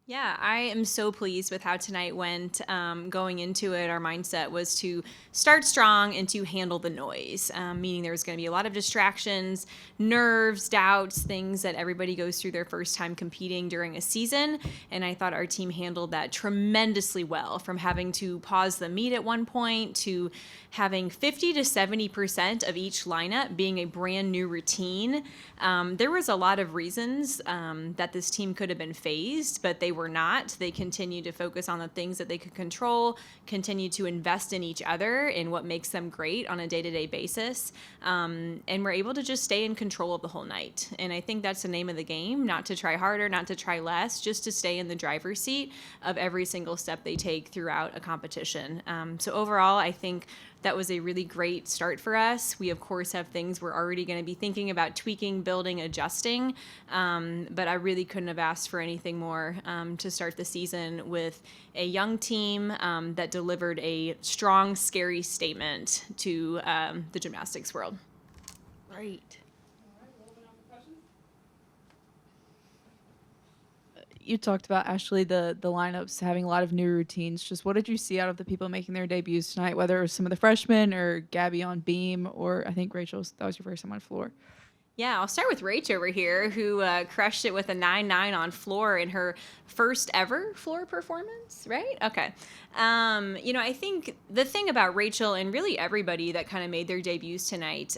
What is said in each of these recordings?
Yeah, I am so pleased with how tonight went. Going into it, our mindset was to start strong and to handle the noise, meaning there was going to be a lot of distractions, nerves, doubts, things that everybody goes through their first time competing during a season. And I thought our team handled that tremendously well, from having to pause the meet at one point to having 50 to 70% of each lineup being a brand new routine. There was a lot of reasons that this team could have been phased, but they were not. They continued to focus on the things that they could control, continue to invest in each other in what makes them great on a day-to-day basis, and we're able to just stay in control of the whole night. And I think that's the name of the game, not to try harder, not to try less, just to stay in the driver's seat of every single step they take throughout a competition. So overall, I think that was a really great start for us. We, of course, have things we're already going to be thinking about tweaking, building, adjusting. But I really couldn't have asked for anything more to start the season with a young team that delivered a strong, scary statement to the gymnastics world. Great. You talked about, Ashley, the lineups having a lot of new routines. Just what did you see out of the people making their debuts tonight, whether it was some of the freshmen or Gabby on beam, or I think Rachel, that was your first time on floor? Yeah, I'll start with Rach over here, who crushed it with a 9-9 on floor in her first ever floor performance, right? Okay. I think the thing about Rachel and really everybody that kind of made their debuts tonight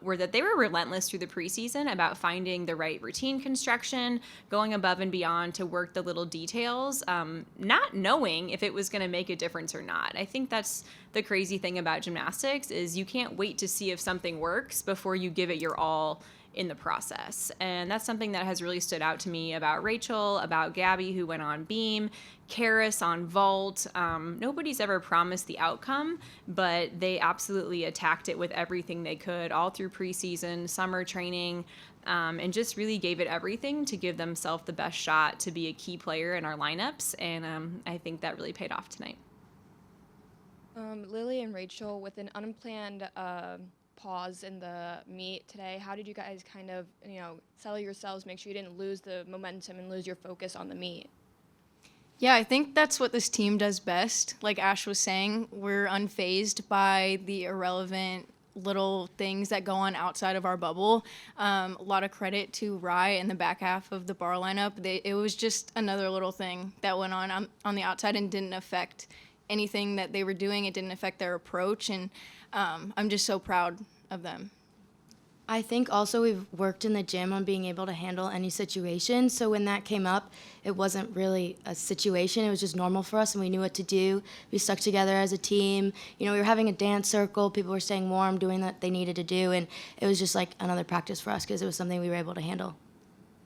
were that they were relentless through the preseason about finding the right routine construction, going above and beyond to work the little details, not knowing if it was going to make a difference or not. I think that's the crazy thing about gymnastics is you can't wait to see if something works before you give it your all in the process. And that's something that has really stood out to me about Rachel, about Gabby, who went on beam, Karis on vault. Nobody's ever promised the outcome, but they absolutely attacked it with everything they could all through preseason, summer training, and just really gave it everything to give themselves the best shot to be a key player in our lineups. And I think that really paid off tonight. Lily and Rachel, with an unplanned pause in the meet today, how did you guys kind of, settle yourselves, make sure you didn't lose the momentum and lose your focus on the meet? Yeah, I think that's what this team does best. Like Ash was saying, we're unfazed by the irrelevant little things that go on outside of our bubble. A lot of credit to Rye in the back half of the bar lineup. It was just another little thing that went on the outside and didn't affect anything that they were doing. It didn't affect their approach, and I'm just so proud of them. I think also we've worked in the gym on being able to handle any situation. So when that came up, it wasn't really a situation. It was just normal for us, and we knew what to do. We stuck together as a team. We were having a dance circle. People were staying warm, doing what they needed to do, and it was just like another practice for us because it was something we were able to handle.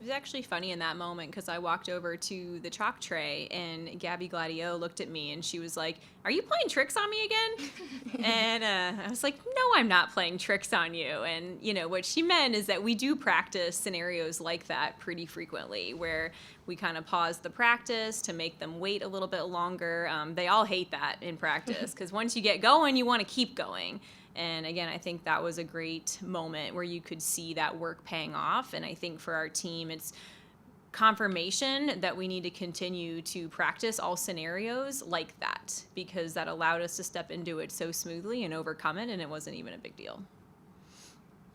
It was actually funny in that moment because I walked over to the chalk tray and Gabby Gladio looked at me and she was like, "Are you playing tricks on me again?" And I was like, "No, I'm not playing tricks on you." And, what she meant is that we do practice scenarios like that pretty frequently where we kind of pause the practice to make them wait a little bit longer. They all hate that in practice because once you get going, you want to keep going. And again, I think that was a great moment where you could see that work paying off. And I think for our team, it's confirmation that we need to continue to practice all scenarios like that because that allowed us to step into it so smoothly and overcome it, and it wasn't even a big deal.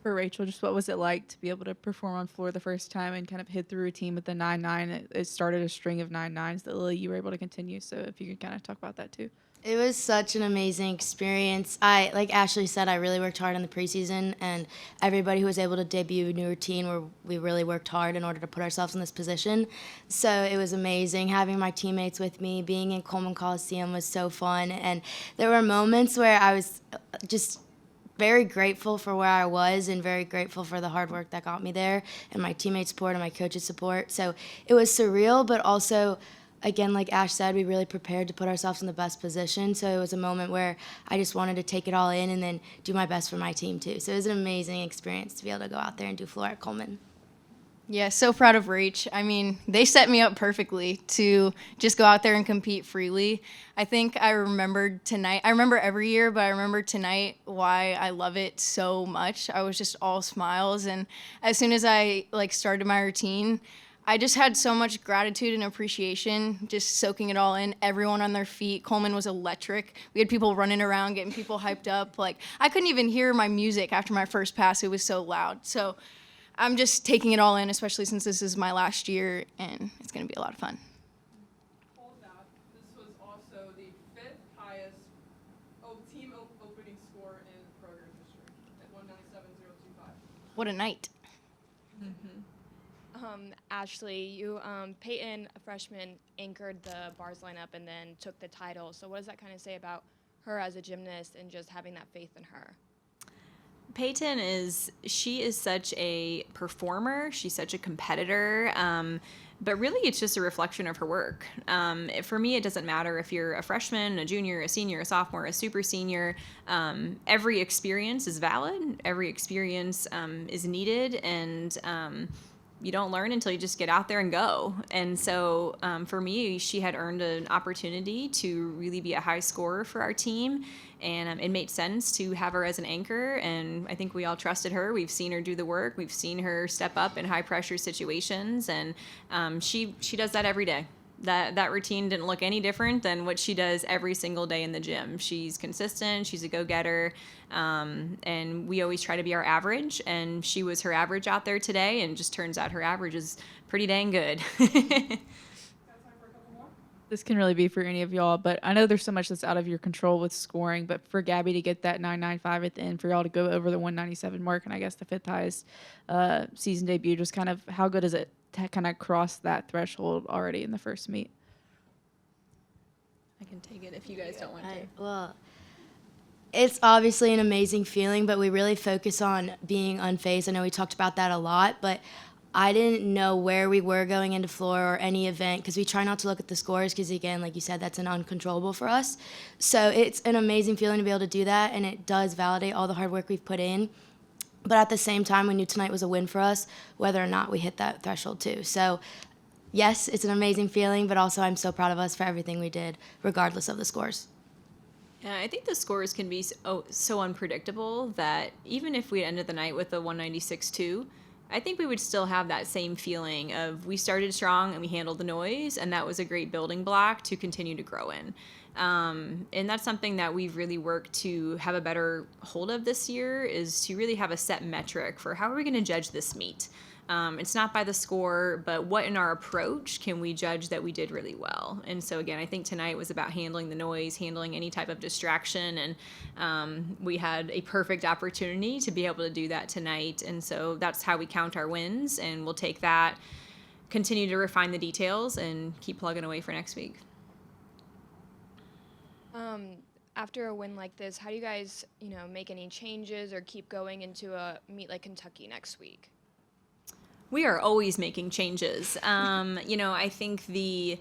For Rachel, just what was it like to be able to perform on floor the first time and kind of hit the routine with the 9-9? It started a string of 9-9s that Lily, you were able to continue. So if you could kind of talk about that too. It was such an amazing experience. Like Ashley said, I really worked hard in the preseason, and everybody who was able to debut a new routine, we really worked hard in order to put ourselves in this position. So it was amazing having my teammates with me. Being in Coleman Coliseum was so fun, and there were moments where I was just very grateful for where I was and very grateful for the hard work that got me there and my teammates' support and my coaches' support. So it was surreal, but also, again, like Ash said, we really prepared to put ourselves in the best position. So it was a moment where I just wanted to take it all in and then do my best for my team too. So it was an amazing experience to be able to go out there and do floor at Coleman. Yeah, so proud of Rach. I mean, they set me up perfectly to just go out there and compete freely. I think I remembered tonight. I remember every year, but I remember tonight why I love it so much. I was just all smiles, and as soon as I started my routine, I just had so much gratitude and appreciation, just soaking it all in. Everyone on their feet. Coleman was electric. We had people running around, getting people hyped up. Like, I couldn't even hear my music after my first pass. It was so loud. So I'm just taking it all in, especially since this is my last year, and it's going to be a lot of fun. Hold that. This was also the 5th highest team opening score in program history at 197.025. What a night. Ashley, you, Peyton, a freshman, anchored the bars lineup and then took the title. So what does that kind of say about her as a gymnast and just having that faith in her? Peyton she is such a performer. She's such a competitor. But really, it's just a reflection of her work. For me, it doesn't matter if you're a freshman, a junior, a senior, a sophomore, a super senior. Every experience is valid. Every experience is needed. And you don't learn until you just get out there and go. And so for me, she had earned an opportunity to really be a high scorer for our team. And it made sense to have her as an anchor. And I think we all trusted her. We've seen her do the work. We've seen her step up in high pressure situations. And she does that every day. That routine didn't look any different than what she does every single day in the gym. She's consistent. She's a go-getter. And we always try to be our average. And she was her average out there today. And just turns out her average is pretty dang good. This can really be for any of y'all, but I know there's so much that's out of your control with scoring, but for Gabby to get that 995 at the end, for y'all to go over the 197 mark, and I guess the 5th highest season debut, just kind of how good is it to kind of cross that threshold already in the first meet? I can take it if you guys don't want to. Well, it's obviously an amazing feeling, but we really focus on being unfazed. I know we talked about that a lot, but I didn't know where we were going into floor or any event because we try not to look at the scores because, again, like you said, that's an uncontrollable for us. So it's an amazing feeling to be able to do that, and it does validate all the hard work we've put in. But at the same time, we knew tonight was a win for us, whether or not we hit that threshold too. So, yes, it's an amazing feeling, but also I'm so proud of us for everything we did, regardless of the scores. Yeah, I think the scores can be so unpredictable that even if we ended the night with a 196.2, I think we would still have that same feeling of we started strong and we handled the noise, and that was a great building block to continue to grow in. And that's something that we've really worked to have a better hold of this year, is to really have a set metric for how are we going to judge this meet. It's not by the score, but what in our approach can we judge that we did really well? And so again, I think tonight was about handling the noise, handling any type of distraction, and we had a perfect opportunity to be able to do that tonight. And so that's how we count our wins, and we'll take that, continue to refine the details, and keep plugging away for next week. After a win like this, how do you guys, make any changes or keep going into a meet like Kentucky next week? We are always making changes. I think the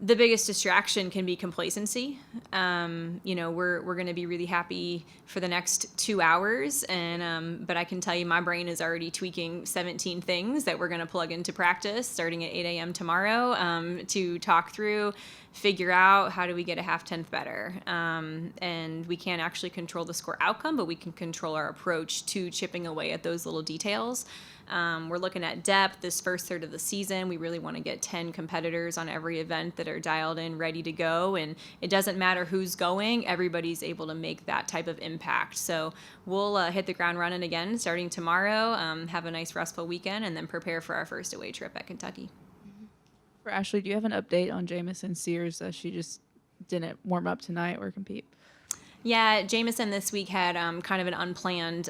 biggest distraction can be complacency. We're going to be really happy for the next 2 hours, but I can tell you my brain is already tweaking 17 things that we're going to plug into practice starting at 8 a.m. tomorrow to talk through, figure out how do we get a half-tenth better. And we can't actually control the score outcome, but we can control our approach to chipping away at those little details. We're looking at depth this first third of the season. We really want to get 10 competitors on every event that are dialed in, ready to go. And it doesn't matter who's going, everybody's able to make that type of impact. So we'll hit the ground running again starting tomorrow, have a nice restful weekend, and then prepare for our first away trip at Kentucky. For Ashley, do you have an update on Jamison Sears? She just didn't warm up tonight or compete. Yeah, Jamison this week had kind of an unplanned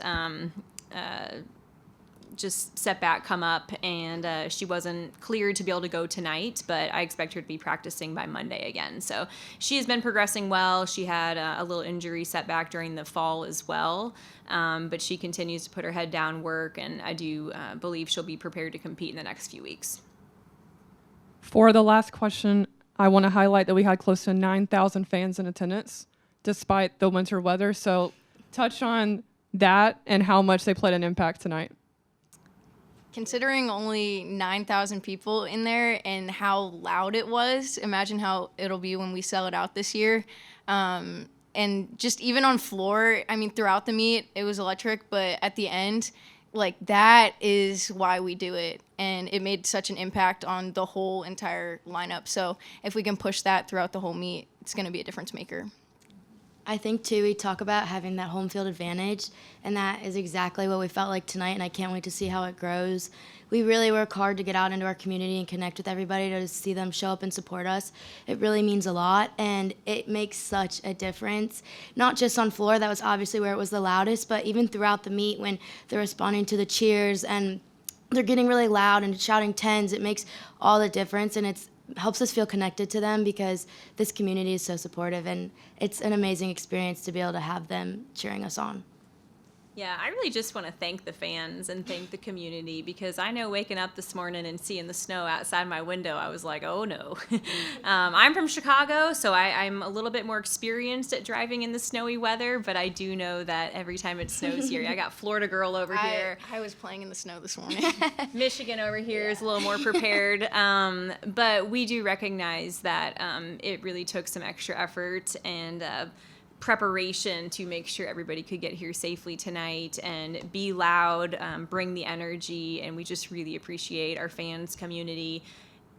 just setback come up, and she wasn't cleared to be able to go tonight, but I expect her to be practicing by Monday again. So she has been progressing well. She had a little injury setback during the fall as well, but she continues to put her head down, work, and I do believe she'll be prepared to compete in the next few weeks. For the last question, I want to highlight that we had close to 9,000 fans in attendance despite the winter weather. So touch on that and how much they played an impact tonight. Considering only 9,000 people in there and how loud it was, imagine how it'll be when we sell it out this year. And just even on floor, throughout the meet, it was electric, but at the end, like that is why we do it, and it made such an impact on the whole entire lineup. So if we can push that throughout the whole meet, it's going to be a difference maker. I think, too, we talk about having that home field advantage, and that is exactly what we felt like tonight, and I can't wait to see how it grows. We really work hard to get out into our community and connect with everybody, to see them show up and support us. It really means a lot, and it makes such a difference, not just on floor, that was obviously where it was the loudest, but even throughout the meet when they're responding to the cheers and they're getting really loud and shouting tens. It makes all the difference, and it's helps us feel connected to them because this community is so supportive, and it's an amazing experience to be able to have them cheering us on. Yeah, I really just want to thank the fans and thank the community, because I know waking up this morning and seeing the snow outside my window, I was like, oh no. I'm from Chicago, so I'm a little bit more experienced at driving in the snowy weather, but I do know that every time it snows here, I got Florida girl over here. I was playing in the snow this morning. Michigan over here is a little more prepared, but we do recognize that it really took some extra effort and preparation to make sure everybody could get here safely tonight and be loud, bring the energy, and we just really appreciate our fans community.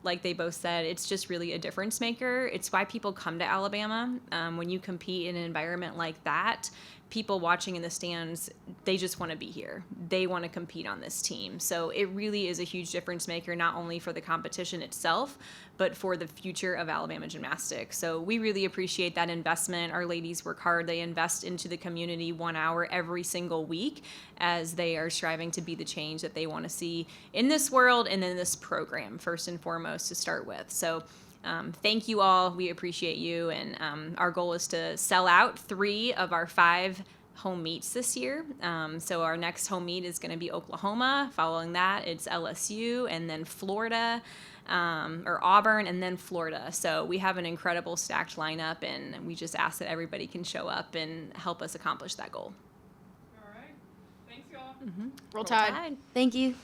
Like they both said, it's just really a difference maker. It's why people come to Alabama. When you compete in an environment like that, people watching in the stands, they just want to be here. They want to compete on this team. So it really is a huge difference maker, not only for the competition itself, but for the future of Alabama gymnastics. So we really appreciate that investment. Our ladies work hard. They invest into the community 1 hour every single week as they are striving to be the change that they want to see in this world and in this program, first and foremost, to start with. So thank you all. We appreciate you. And our goal is to sell out 3 of our 5 home meets this year. So our next home meet is going to be Oklahoma. Following that, it's LSU, and then Florida, or Auburn, and then Florida. So we have an incredible stacked lineup, and we just ask that everybody can show up and help us accomplish that goal. All right. Thanks, y'all. Roll Tide. Thank you.